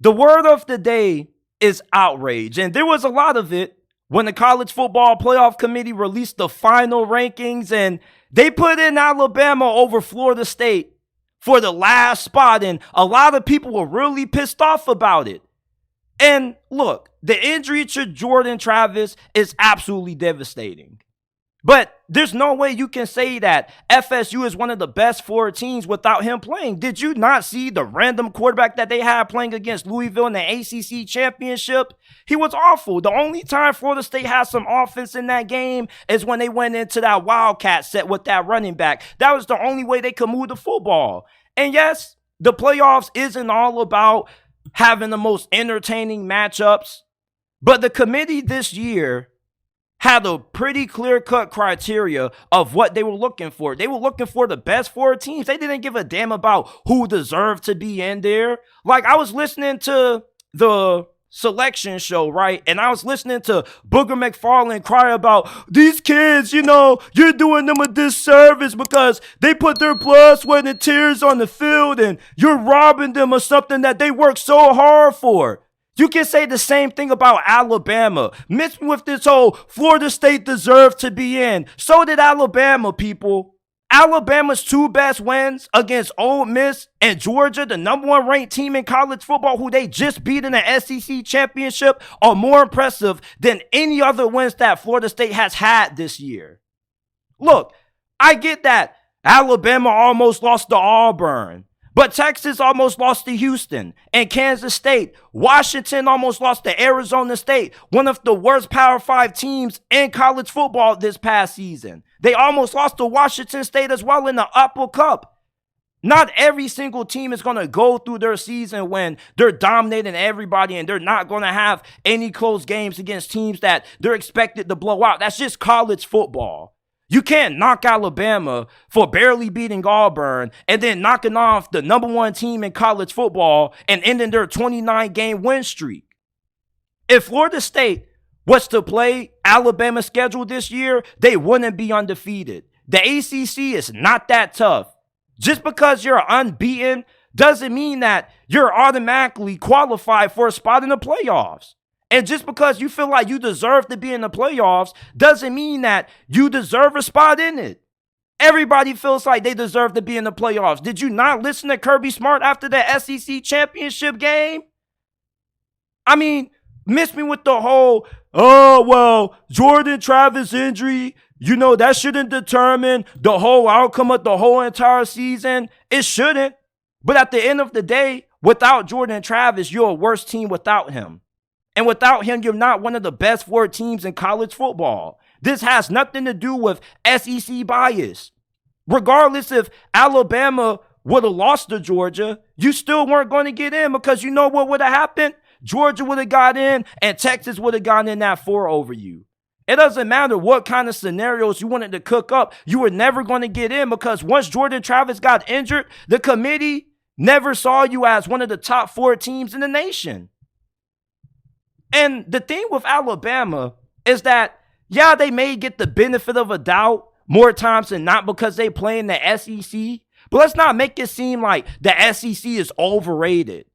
The word of the day is outrage. And there was a lot of it when the College Football Playoff Committee released the final rankings and they put in Alabama over Florida State for the last spot. And a lot of people were really pissed off about it. And look, the injury to Jordan Travis is absolutely devastating. But there's no way you can say that FSU is one of the best four teams without him playing. Did you not see the random quarterback that they had playing against Louisville in the ACC Championship? He was awful. The only time Florida State had some offense in that game is when they went into that Wildcat set with that running back. That was the only way they could move the football. And yes, the playoffs isn't all about having the most entertaining matchups, but the committee this year had a pretty clear-cut criteria of what they were looking for. They were looking for the best four teams. They didn't give a damn about who deserved to be in there. Like, I was listening to the selection show, right? And I was listening to Booger McFarland cry about these kids, you're doing them a disservice because they put their blood, sweat, and tears on the field and you're robbing them of something that they worked so hard for. You can say the same thing about Alabama. Mixed with this whole Florida State deserved to be in. So did Alabama, people. Alabama's two best wins against Ole Miss and Georgia, the number one ranked team in college football who they just beat in the SEC Championship, are more impressive than any other wins that Florida State has had this year. Look, I get that Alabama almost lost to Auburn. But Texas almost lost to Houston and Kansas State. Washington almost lost to Arizona State, one of the worst Power 5 teams in college football this past season. They almost lost to Washington State as well in the Apple Cup. Not every single team is going to go through their season when they're dominating everybody and they're not going to have any close games against teams that they're expected to blow out. That's just college football. You can't knock Alabama for barely beating Auburn and then knocking off the number one team in college football and ending their 29-game win streak. If Florida State was to play Alabama's schedule this year, they wouldn't be undefeated. The ACC is not that tough. Just because you're unbeaten doesn't mean that you're automatically qualified for a spot in the playoffs. And just because you feel like you deserve to be in the playoffs doesn't mean that you deserve a spot in it. Everybody feels like they deserve to be in the playoffs. Did you not listen to Kirby Smart after the SEC Championship game? I mean, miss me with the whole, Jordan Travis injury, that shouldn't determine the whole outcome of the whole entire season. It shouldn't. But at the end of the day, without Jordan Travis, you're a worse team without him. And without him, you're not one of the best four teams in college football. This has nothing to do with SEC bias. Regardless if Alabama would have lost to Georgia, you still weren't going to get in because you know what would have happened? Georgia would have got in and Texas would have gotten in that 4 over you. It doesn't matter what kind of scenarios you wanted to cook up. You were never going to get in because once Jordan Travis got injured, the committee never saw you as one of the top 4 teams in the nation. And the thing with Alabama is that, yeah, they may get the benefit of a doubt more times than not because they play in the SEC. But let's not make it seem like the SEC is overrated.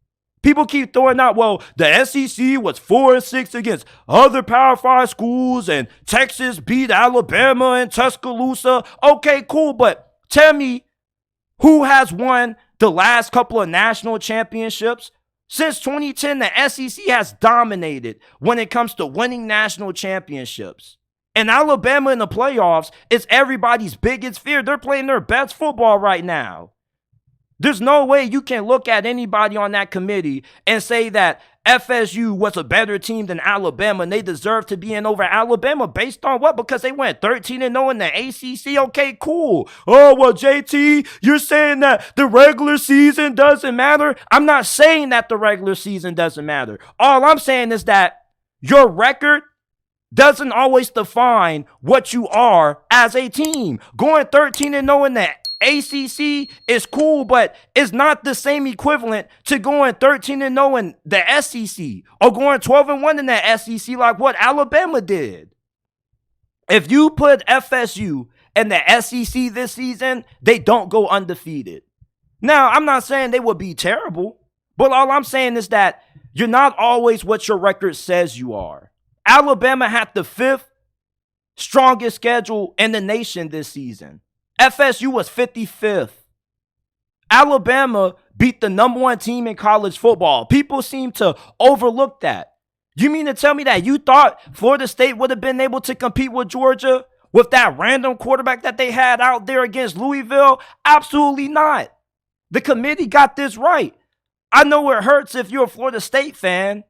People keep throwing out, the SEC was 4-6 against other Power 5 schools and Texas beat Alabama and Tuscaloosa. Okay, cool, but tell me who has won the last couple of national championships? Since 2010, the SEC has dominated when it comes to winning national championships. And Alabama in the playoffs is everybody's biggest fear. They're playing their best football right now. There's no way you can look at anybody on that committee and say that FSU was a better team than Alabama and they deserve to be in over Alabama based on what? Because they went 13-0 in the ACC? Okay, cool. JT, you're saying that the regular season doesn't matter? I'm not saying that the regular season doesn't matter. All I'm saying is that your record doesn't always define what you are as a team. Going 13-0 in the ACC is cool, but it's not the same equivalent to going 13-0 in the SEC or going 12-1 in the SEC like what Alabama did. If you put FSU in the SEC this season, they don't go undefeated. Now, I'm not saying they would be terrible, but all I'm saying is that You're not always what your record says you are. Alabama had the 5th strongest schedule in the nation this season. FSU was 55th. Alabama beat the number 1 team in college football. People seem to overlook that. You mean to tell me that you thought Florida State would have been able to compete with Georgia with that random quarterback that they had out there against Louisville? Absolutely not. The committee got this right. I know it hurts if you're a Florida State fan.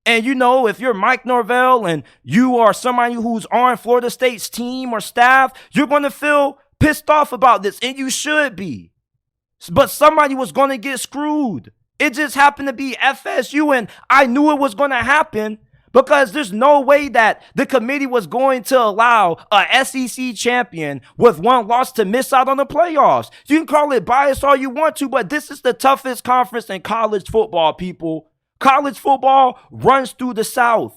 And you know, if you're Mike Norvell and you are somebody who's on Florida State's team or staff, you're going to feel pissed off about this, and you should be. But somebody was going to get screwed. It just happened to be FSU, and I knew it was going to happen because there's no way that the committee was going to allow a SEC champion with 1 loss to miss out on the playoffs. You can call it bias all you want to, but this is the toughest conference in college football, people. College football runs through the South.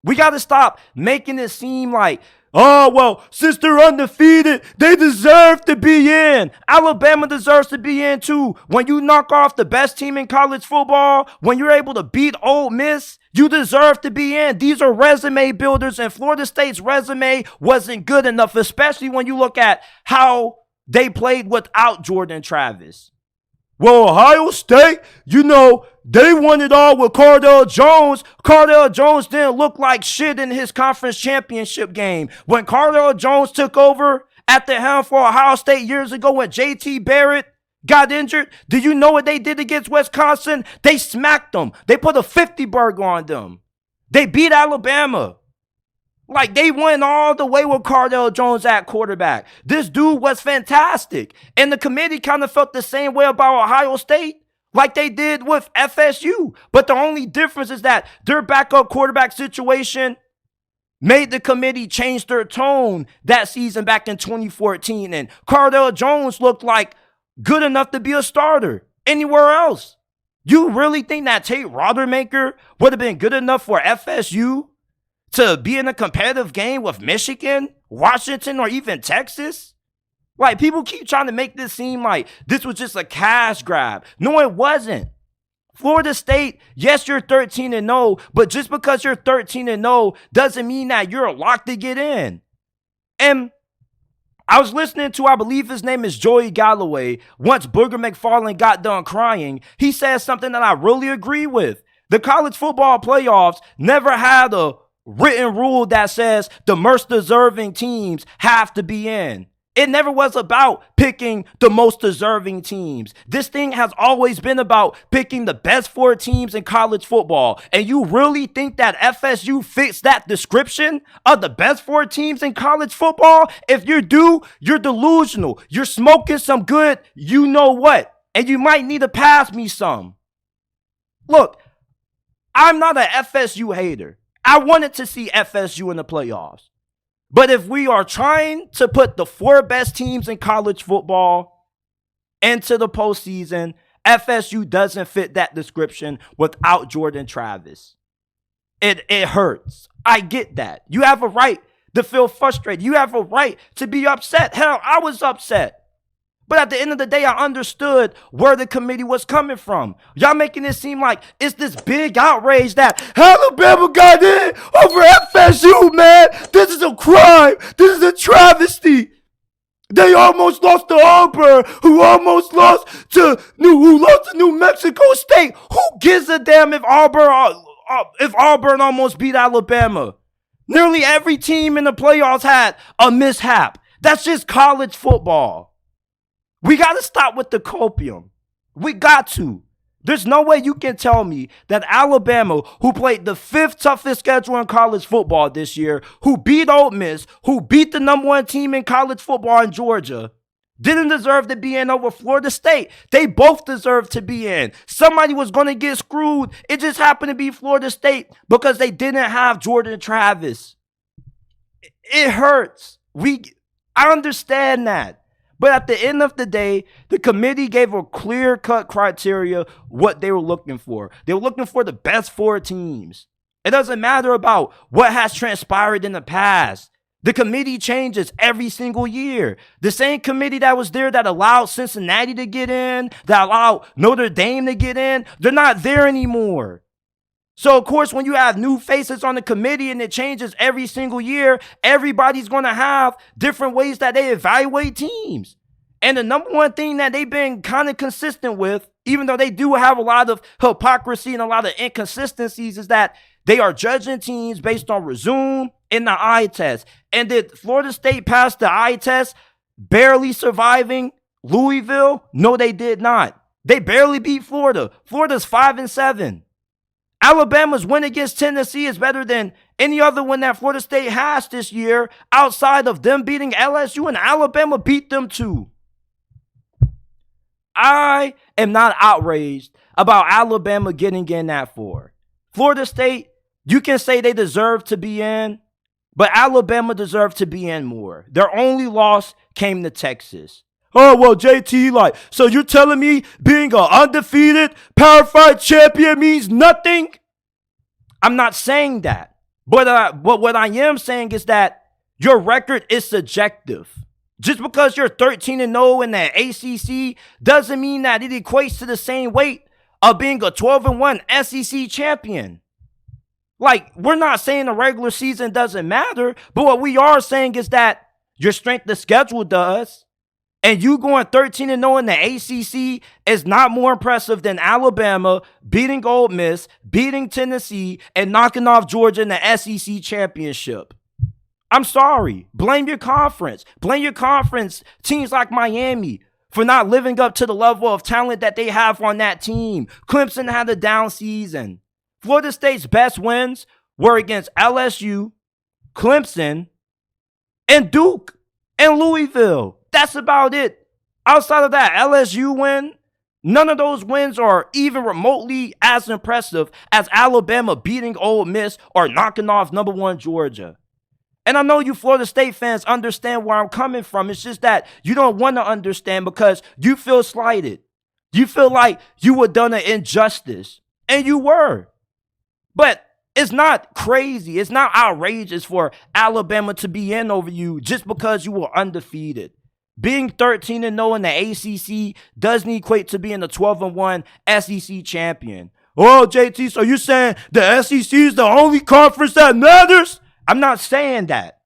We got to stop making it seem like, oh, well, since they're undefeated, they deserve to be in. Alabama deserves to be in too. When you knock off the best team in college football, when you're able to beat Ole Miss, you deserve to be in. These are resume builders, and Florida State's resume wasn't good enough, especially when you look at how they played without Jordan Travis. Well, Ohio State, you know, they won it all with Cardale Jones. Cardale Jones didn't look like shit in his conference championship game. When Cardale Jones took over at the helm for Ohio State years ago when JT Barrett got injured, do you know what they did against Wisconsin? They smacked them. They put a 50 burger on them. They beat Alabama. Like, they went all the way with Cardale Jones at quarterback. This dude was fantastic. And the committee kind of felt the same way about Ohio State like they did with FSU. But the only difference is that their backup quarterback situation made the committee change their tone that season back in 2014. And Cardale Jones looked like good enough to be a starter anywhere else. You really think that Tate Rodemaker would have been good enough for FSU to be in a competitive game with Michigan, Washington, or even Texas? Like, people keep trying to make this seem like this was just a cash grab. No, it wasn't. Florida State, yes, you're 13-0, but just because you're 13-0 doesn't mean that you're locked to get in. And I was listening to, I believe his name is Joey Galloway. Once Booger McFarland got done crying, he said something that I really agree with. The college football playoffs never had a written rule that says the most deserving teams have to be in. It never was about picking the most deserving teams. This thing has always been about picking the best 4 teams in college football. And you really think that FSU fits that description of the best 4 teams in college football? If you do, you're delusional. You're smoking some good you know what. And you might need to pass me some. Look, I'm not an FSU hater. I wanted to see FSU in the playoffs. But if we are trying to put the 4 best teams in college football into the postseason, FSU doesn't fit that description without Jordan Travis. It hurts. I get that. You have a right to feel frustrated. You have a right to be upset. Hell, I was upset. But at the end of the day, I understood where the committee was coming from. Y'all making it seem like it's this big outrage that Alabama got in over FSU, man. This is a crime. This is a travesty. They almost lost to Auburn, who almost lost to New Mexico State. Who gives a damn if Auburn almost beat Alabama? Nearly every team in the playoffs had a mishap. That's just college football. We got to stop with the copium. We got to. There's no way you can tell me that Alabama, who played the 5th toughest schedule in college football this year, who beat Ole Miss, who beat the number 1 team in college football in Georgia, didn't deserve to be in over Florida State. They both deserve to be in. Somebody was going to get screwed. It just happened to be Florida State because they didn't have Jordan Travis. It hurts. I understand that. But at the end of the day, the committee gave a clear-cut criteria what they were looking for. They were looking for the best 4 teams. It doesn't matter about what has transpired in the past. The committee changes every single year. The same committee that was there that allowed Cincinnati to get in, that allowed Notre Dame to get in, they're not there anymore. So, of course, when you have new faces on the committee and it changes every single year, everybody's going to have different ways that they evaluate teams. And the number one thing that they've been kind of consistent with, even though they do have a lot of hypocrisy and a lot of inconsistencies, is that they are judging teams based on resume and the eye test. And did Florida State pass the eye test, barely surviving Louisville? No, they did not. They barely beat Florida. Florida's 5-7. Alabama's win against Tennessee is better than any other one that Florida State has this year outside of them beating LSU, and Alabama beat them too. I am not outraged about Alabama getting in that 4. Florida State, you can say they deserve to be in, but Alabama deserved to be in more. Their only loss came to Texas. Oh, well, JT, so you're telling me being an undefeated Power 5 champion means nothing? I'm not saying that. But what I am saying is that your record is subjective. Just because you're 13-0 in the ACC doesn't mean that it equates to the same weight of being a 12-1 SEC champion. We're not saying the regular season doesn't matter, but what we are saying is that your strength of schedule does. And you going 13-0 in the ACC is not more impressive than Alabama beating Ole Miss, beating Tennessee, and knocking off Georgia in the SEC championship. I'm sorry. Blame your conference. Blame your conference teams like Miami for not living up to the level of talent that they have on that team. Clemson had a down season. Florida State's best wins were against LSU, Clemson, and Duke, and Louisville. That's about it. Outside of that LSU win, none of those wins are even remotely as impressive as Alabama beating Ole Miss or knocking off number 1 Georgia. And I know you Florida State fans understand where I'm coming from. It's just that you don't want to understand because you feel slighted. You feel like you were done an injustice. And you were. But it's not crazy. It's not outrageous for Alabama to be in over you just because you were undefeated. Being 13-0 in the ACC doesn't equate to being a 12-1 SEC champion. Oh, JT, so you're saying the SEC is the only conference that matters? I'm not saying that.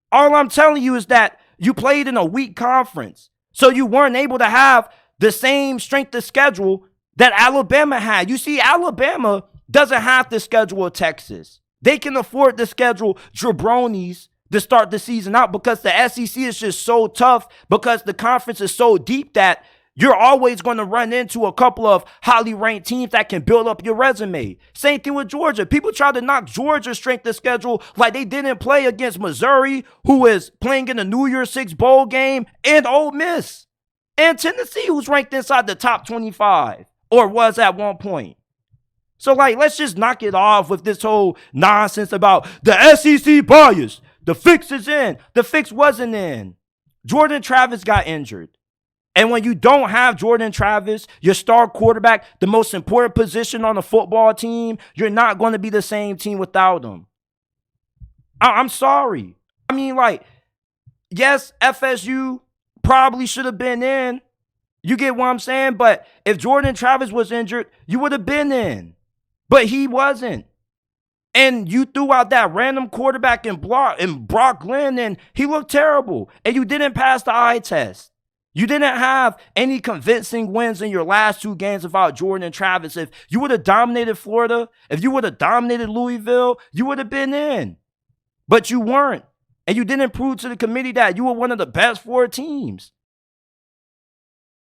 All I'm telling you is that you played in a weak conference. So you weren't able to have the same strength of schedule that Alabama had. You see, Alabama doesn't have to schedule Texas. They can afford to schedule jabronis to start the season out because the SEC is just so tough because the conference is so deep that you're always going to run into a couple of highly ranked teams that can build up your resume. Same thing with Georgia. People try to knock Georgia's strength of schedule like they didn't play against Missouri, who is playing in the New Year's Six bowl game, and Ole Miss, and Tennessee, who's ranked inside the top 25, or was at one point. So, let's just knock it off with this whole nonsense about the SEC bias. The fix is in. The fix wasn't in. Jordan Travis got injured. And when you don't have Jordan Travis, your star quarterback, the most important position on the football team, you're not going to be the same team without him. I'm sorry. I mean, yes, FSU probably should have been in. You get what I'm saying? But if Jordan Travis was injured, you would have been in. But he wasn't. And you threw out that random quarterback in Brock Glenn, and he looked terrible. And you didn't pass the eye test. You didn't have any convincing wins in your last 2 games without Jordan and Travis. If you would have dominated Florida, if you would have dominated Louisville, you would have been in. But you weren't. And you didn't prove to the committee that you were one of the best 4 teams.